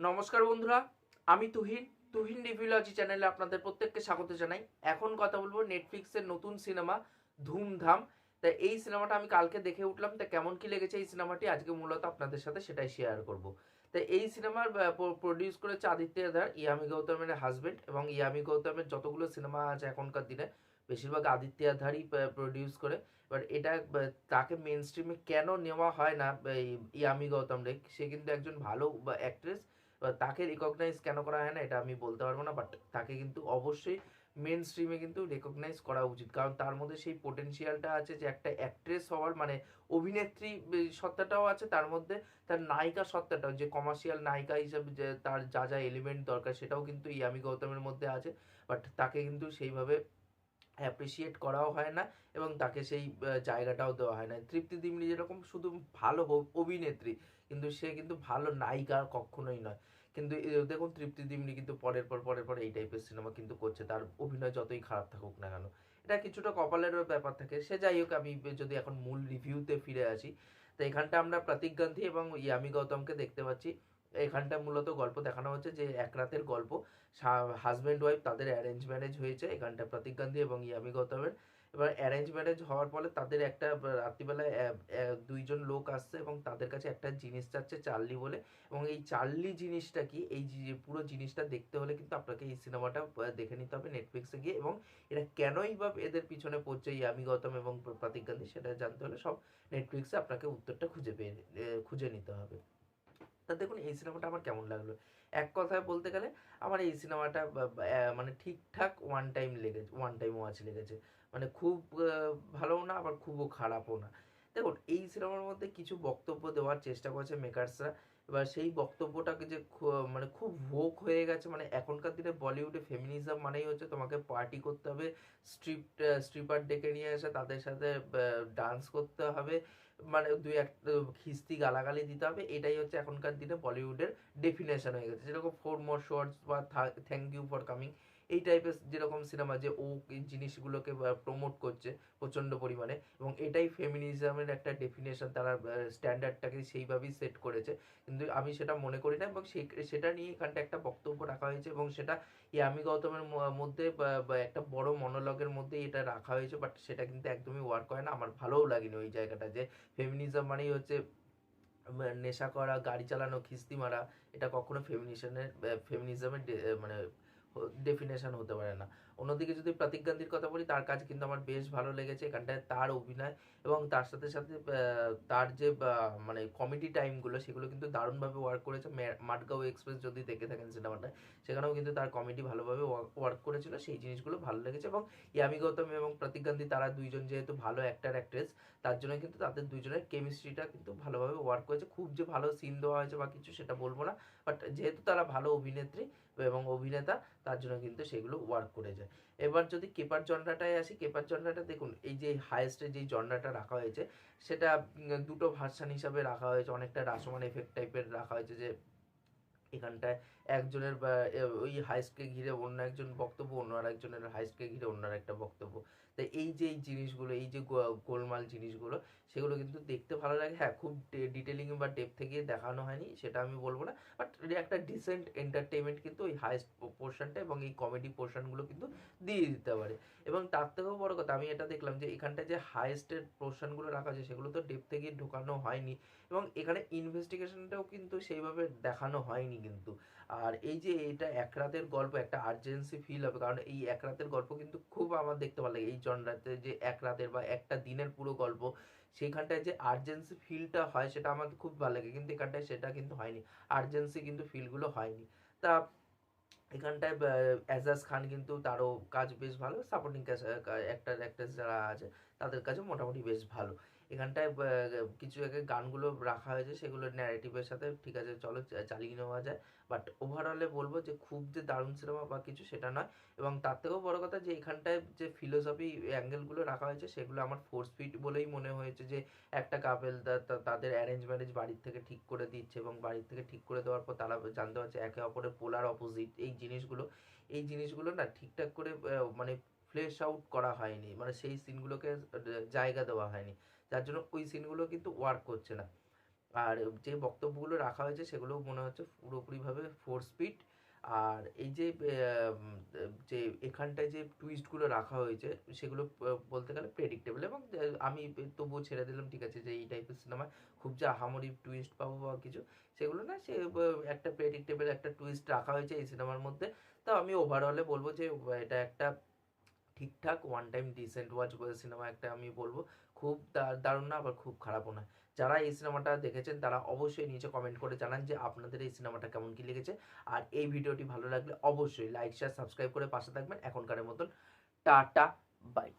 নমস্কার বন্ধুরা, আমি তুহিন। তুহিন রিভিউলজি চ্যানেলে আপনাদের প্রত্যেককে স্বাগত জানাই। এখন কথা বলবো নেটফ্লিক্সের নতুন সিনেমা ধুমধাম। তা এই সিনেমাটা আমি কালকে দেখে উঠলাম, তা কেমন কি লেগেছে এই সিনেমাটি আজকে মূলত আপনাদের সাথে সেটাই শেয়ার করব। তা এই সিনেমার প্রডিউস করেছে আদিত্য আধার, ইয়ামি গৌতমের হাজবেন্ড, এবং ইয়ামি গৌতমের যতগুলো সিনেমা আছে এখনকার দিনে বেশিরভাগ আদিত্য আধারই প্রডিউস করে। এবার এটা তাকে মেন স্ট্রিমে কেন নেওয়া হয় না, এই ইয়ামি গৌতম রে, সে কিন্তু একজন ভালো অ্যাক্ট্রেস। তাকে রিকগনাইজ কেন করা হয় না এটা আমি বলতে পারবো না, বাট তাকে কিন্তু অবশ্যই মেন স্ট্রিমে কিন্তু রেকগনাইজ করা উচিত, কারণ তার মধ্যে সেই পোটেনশিয়ালটা আছে যে একটা অ্যাক্ট্রেস হওয়ার, মানে অভিনেত্রী সত্তাটাও আছে, তার মধ্যে তার নায়িকা সত্তাটাও, যে কমার্শিয়াল নায়িকা হিসেবে যে তার যা যা এলিমেন্ট দরকার সেটাও কিন্তু ইয়ামি গৌতমের মধ্যে আছে। বাট তাকে কিন্তু সেইভাবে অ্যাপ্রিসিয়েট করাও হয় না এবং তাকে সেই জায়গাটাও দেওয়া হয় না। তৃপ্তি দিমনি যেরকম শুধু ভালো অভিনেত্রী, কিন্তু সে কিন্তু ভালো নায়িকা কখনোই নয়। কিন্তু দেখুন তৃপ্তি দিমনি কিন্তু পরের পর এই টাইপের সিনেমা কিন্তু করছে, তার অভিনয় যতই খারাপ থাকুক না কেন। এটা কিছুটা কপালেরও ব্যাপার থাকে, সে যাই হোক। আমি যদি এখন মূল রিভিউতে ফিরে আসি, তো এখানটা আমরা প্রতীক গান্ধী এবং ইয়ামি গৌতমকে দেখতে পাচ্ছি। এখানটা মূলত গল্প দেখানো হচ্ছে যে এক রাতের গল্প। হাজব্যান্ড ওয়াইফ তাদের অ্যারেঞ্জ ম্যারেজ হয়েছে এখানটা প্রতীক গান্ধী এবং ইয়ামি গৌতমের। এবার অ্যারেঞ্জ ম্যারেজ হওয়ার ফলে তাদের একটা রাত্রিবেলায় দুইজন লোক আসছে এবং তাদের কাছে একটা জিনিস চাচ্ছে, চার্লি বলে। এবং এই চার্লি জিনিসটা কি, এই পুরো জিনিসটা দেখতে হলে কিন্তু আপনাকে এই সিনেমাটা দেখে নিতে হবে নেটফ্লিক্সে গিয়ে, এবং এটা কেনই বা এদের পিছনে পড়ছে ইয়ামি গৌতম এবং প্রতীক গান্ধী সেটা জানতে হলে সব নেটফ্লিক্সে আপনাকে উত্তরটা খুঁজে নিতে হবে। তা দেখুন এই সিনেমাটা আমার কেমন লাগলো। এক কথায় বলতে গেলে আমার এই সিনেমাটা মানে ঠিকঠাক ওয়ান টাইম ওয়াচ লেগেছে। মানে খুব ভালোও না, আবার খুবও খারাপও না। দেখুন এই সিনেমার মধ্যে কিছু বক্তব্য দেওয়ার চেষ্টা করেছে মেকার্সরা। এবার সেই বক্তব্যটাকে যে মানে খুব ভোগ হয়ে গেছে। মানে এখনকার দিনে বলিউডে ফেমিনিজম মানেই হচ্ছে তোমাকে পার্টি করতে হবে, স্ট্রিপার ডেকে নিয়ে এসে তাদের সাথে ডান্স করতে হবে, মানে দুই এক খিস্তি গালাগালি দিতে হবে। এটাই হচ্ছে এখনকার দিনে বলিউডের ডেফিনেশন হয়ে গেছে। যেরকম ফোর মোর শর্টস বা থ্যাংক ইউ ফর কামিং, এই টাইপের যেরকম সিনেমা, যে ও এই জিনিসগুলোকে প্রমোট করছে প্রচণ্ড পরিমাণে, এবং এটাই ফেমিনিজমের একটা ডেফিনেশন। তারা স্ট্যান্ডার্ডটাকে সেইভাবেই সেট করেছে। কিন্তু আমি সেটা মনে করি না, এবং সেটা নিয়ে এখানটা একটা বক্তব্য রাখা হয়েছে, এবং সেটা ইয়ামি গৌতমের মধ্যে বা একটা বড় মনোলগের মধ্যেই এটা রাখা হয়েছে। বাট সেটা কিন্তু একদমই ওয়ার্ক করে না, আমার ভালোও লাগেনি ওই জায়গাটা, যে ফেমিনিজম মানেই হচ্ছে নেশা করা, গাড়ি চালানো, খিস্তি মারা। এটা কখনো ফেমিনিজমের মানে ডেফিনেশন হতে পারে না। অন্যদিকে যদি প্রতীক গান্ধীর কথা বলি, তার কাজ কিন্তু আমার বেশ ভালো লেগেছে এখানটায়। তার অভিনয় এবং তার সাথে সাথে তার যে মানে কমেডি টাইমগুলো সেগুলো কিন্তু দারুণভাবে ওয়ার্ক করেছে। মাডগাঁও এক্সপ্রেস যদি দেখে থাকেন সিনেমাটায়, সেখানেও কিন্তু তার কমেডি ভালোভাবে ওয়ার্ক করেছিল, সেই জিনিসগুলো ভালো লেগেছে। এবং ইয়ামি গৌতম এবং প্রতীক গান্ধী তারা দুইজন যেহেতু ভালো অ্যাক্টার অ্যাক্ট্রেস, তার জন্য কিন্তু তাদের দুজনের কেমিস্ট্রিটা কিন্তু ভালোভাবে ওয়ার্ক করেছে। খুব যে ভালো সিন দেওয়া হয়েছে বা কিছু সেটা বলবো না, বাট যেহেতু তারা ভালো অভিনেত্রী এবং অভিনেতা, তার জন্য কিন্তু সেগুলো ওয়ার্ক করে যায়। এবার যদি কেপার জনরাটায় আসি, কেপার জনরাটা দেখুন এই যে হাইয়েস্টের যে জনরাটা রাখা হয়েছে, সেটা দুটো ভার্সান হিসাবে রাখা হয়েছে। অনেকটা রাসমান এফেক্ট টাইপের রাখা হয়েছে, যে এখানটায় একজনের ওই হাইস্টকে ঘিরে অন্য একজন বক্তব্য, অন্য আর একজনের হাইস্টকে ঘিরে অন্য আর একটা বক্তব্য। তাই এই যে এই জিনিসগুলো, এই যে গোলমাল জিনিসগুলো, সেগুলো কিন্তু দেখতে ভালো লাগে। হ্যাঁ, খুব ডিটেলিং বা ডেপথে গিয়ে দেখানো হয়নি সেটা আমি বলবো না, বাট একটা ডিসেন্ট এন্টারটেনমেন্ট কিন্তু ওই হাইস্ট পোর্শনটা এবং এই কমেডি পোর্শনগুলো কিন্তু দিয়ে দিতে পারে। এবং তার থেকেও বড় কথা, আমি এটা দেখলাম যে এখানটায় যে হাইস্টের পোর্শনগুলো রাখা আছে সেগুলো তো ডেপথে গিয়ে ঢোকানো হয়নি, এবং এখানে ইনভেস্টিগেশনটাও কিন্তু সেইভাবে দেখানো হয়নি কিন্তু। আর এই যে এটা এক রাতের গল্প, একটা আর্জেন্সি ফিল হবে, কারণ এই এক রাতের গল্প কিন্তু খুব আমার দেখতে ভালো লাগে। এই জনরাতে যে এক রাতের বা একটা দিনের পুরো গল্প, সেইখানটায় যে আর্জেন্সি ফিলটা হয় সেটা আমার খুব ভালো লাগে, কিন্তু এখানটায় সেটা কিন্তু হয়নি। আর্জেন্সি কিন্তু ফিলগুলো হয়নি। তা এখানটায় এজাজ খান কিন্তু তারও কাজ বেশ ভালো, সাপোর্টিং অ্যাক্টার অ্যাক্ট্রেস যারা আছে তাদের কাছে মোটামুটি বেশ ভালো। এখানটায় কিছু জায়গায় গানগুলো রাখা হয়েছে, সেগুলো ন্যারেটিভের সাথে ঠিক আছে, চলো চালিয়ে নেওয়া যায়। বাট ওভারঅলে বলবো যে খুব যে দারুণ সিনেমা বা কিছু সেটা নয়। এবং তার থেকেও বড় কথা যে এখানটায় যে ফিলোসফি অ্যাঙ্গেলগুলো রাখা হয়েছে সেগুলো আমার ফোর্স ফিট বলেই মনে হয়েছে। যে একটা কাপেল তাদের অ্যারেঞ্জ ম্যারেজ বাড়ির থেকে ঠিক করে দিচ্ছে, এবং বাড়ির থেকে ঠিক করে দেওয়ার পর তারা জানতে পারছে একে অপরের পোলার অপোজিট। এই জিনিসগুলো না ঠিকঠাক করে মানে ফ্লেশ আউট করা হয়নি, মানে সেই সিনগুলোকে জায়গা দেওয়া হয়নি, যার জন্য ওই সিনগুলো কিন্তু ওয়ার্ক করছে না। আর যে বক্তব্যগুলো রাখা হয়েছে সেগুলো মনে হচ্ছে পুরোপুরিভাবে ফোর্স ফিট। আর এই যে যে এখানটায় যে টুইস্টগুলো রাখা হয়েছে সেগুলো বলতে গেলে প্রেডিক্টেবল, এবং আমি তবুও ছেড়ে দিলাম, ঠিক আছে, যে এই টাইপের সিনেমা খুব যে আহামরি টুইস্ট পাবো বা কিছু সেগুলো না, সে একটা প্রেডিক্টেবল একটা টুইস্ট রাখা হয়েছে এই সিনেমার মধ্যে। তো আমি ওভারঅলে বলবো যে এটা একটা ঠিকঠাক one time decent watch cinema একটা আমি বলবো। খুব দারুণ না, আবার খুব খারাপও না। যারা এই সিনেমাটা দেখেছেন তারা অবশ্যই নিচে কমেন্ট করে জানান যে আপনাদের এই সিনেমাটা কেমন কি লেগেছে। আর এই ভিডিওটি ভালো লাগলে অবশ্যই লাইক শেয়ার সাবস্ক্রাইব করে পাশে থাকবেন। এখনকারের মতন টাটা, বাই।